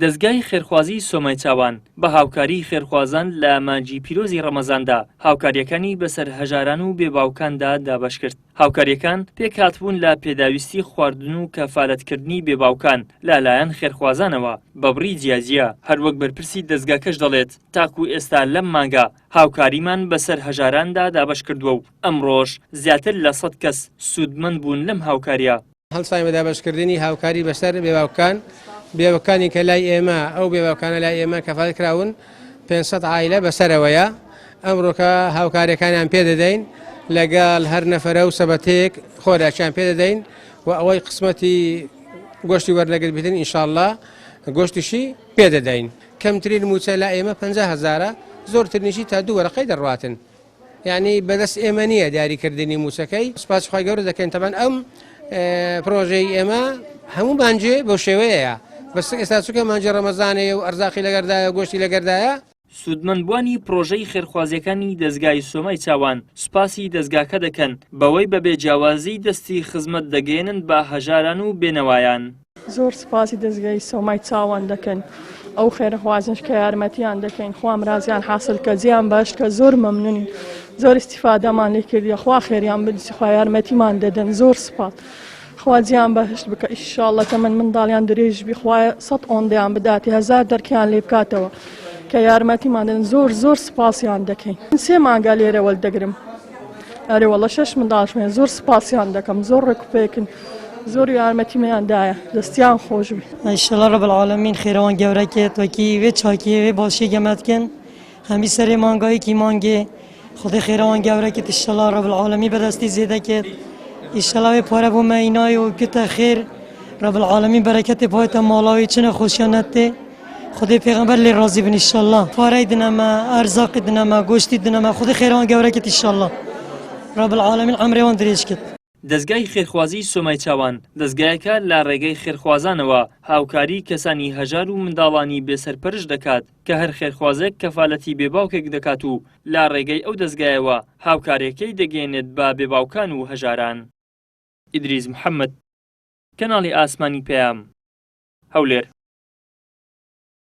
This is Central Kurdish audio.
دەستگای خێرخوازی سۆمای چاوان بە هاوکاری خێرخوازان لە مانگی پیرۆزی ڕەمەزاندا هاوکاریەکانی بەسەر هەژاران و بێباوکاندا دابەش کرد. هاوکاریەکان پێکهاتبوون لە پێداویستی خواردن و کەفالەتکردنی بێباوکان لەلایەن خێرخوازانەوە بە بڕی جیاجیە. هەروەک بەرپرسی دەستگاکەش دەڵێت تاکو ئێستا لەم مانگە هاوکاریمان بەسەر هەژاراندا دابەش کردووە و ئەمڕۆژ زیاتر لە 100 کەس سوودمەند بوون لەم هاوکاریە. هەڵسای دابەشکردنی هاوکاری بەسەر بێباوکانی کە لای ئێمە ئەو بێباوکانە لای ئێمە کەفالەت کراون 500 عائیلە بەسەرەوەیە. ئەمڕۆکە هاوکاریەکانیان پێدەدەین لەگەڵ هەر نەفەرە و سەبەتەیەک خۆراکیان پێدەدەین و ئەوەی قسمەتی گۆشتی وەرنەگرت بێتن ئینشاءالله گۆشتیشی پێدەدەین. کەمترین موچە لای ئێمە 50,000 زۆرترنیشی تا 2 وەرەقەی دەڕواتن. یعنی بەدەست ئێمە نییە دیاریکردنی موچەکەی. سوپاس خۆی گەورە دەکەین. تەبەن ئەم پرۆژەی ئێمە هەموو مانجێ بەو شێوەیەیە. بەس ئێستا چونکە مانجە ڕەمەزانەیە و ئەرزاقی لەگەردایە گۆشتی لەگەردایە. سوودمەندبوانی پرۆژەی خێرخوازیەکانی دەستگای سۆمای چاوان سوپاسی دەستگاکە دەکەن بەوەی بە بێجیاوازی دەستی خزمەت دەگەێنن بە هەژاران و بێنەوایان. زۆر سوپاسی دەستگای سۆمای چاوان دەکەن ئەو خێرخوازنش کە یارمەتیان دەکەین. خوام رازیان حاصل کە جیان باش کە زۆر مەمنونین. زۆر استیفادەمان لێ کردی. خوا خێریان بدوسی، خوا یارمەتیمان دەدەن. زۆر سوپاس. خوا جیان بەهشت بکە ئینشاءالله کە منداڵیان درێژ بی. خوای 100 ئۆندەیان بداتی 1000 دەرکیان لێ بکاتەوە کە یارمەتیمان دەدەن. زۆر سوپاسیان دەکەین. 3 مانگە لێرە وەردەگرم. ئەرێ وەڵە 6 منداڵشمێ. زۆر سوپاسیان دەکەم. زۆر ڕێکوپێکن. زۆر یارمەتیمیاندایە. دەستیان خۆش بی. ئینشاءالله رب العالمین خێرەوان گەورەکێت وەکی وێ چاکیە وێ باشی گەمەتکن هەمی سەرێ مانگایەکی مانگێ خودی خێرەوان گەورەکێت ئینشاءالله رب العالمین بەدەستی زێدەکێت. ئینشاءالله وێ پارە بۆ مەینای و کتە خێر رب العالمین بەرەکەتی پایتە ماڵاوی چنە خۆشیانەتێ خودی پێغەمبەر لێ ڕازی بن ئینشاءالله. پارەی دنەمە ئەرزاقی دنەمە گۆشتی دنەمە خودی خێرەوان گەورەکێت ئینشاءالله رب العالمین عەمرێوان درێژ کرد. دەستگای خێرخوازی سۆمای چاوان دەستگایەکە لە ڕێگەی خێرخوازانەوە هاوکاری کەسانی هەژار و منداڵانی بێسەرپەرش دەکات کە هەر خێرخوازێک کەفالەتی بێباوکێک دەکات و لە ڕێگەی ئەو دەستگایەوە هاوکاریەکەی دەگەێنێت بە بێباوکان و هەژاران. ئیدریس محەممەد، کەناڵی ئاسمانی پەیام، هەولێر.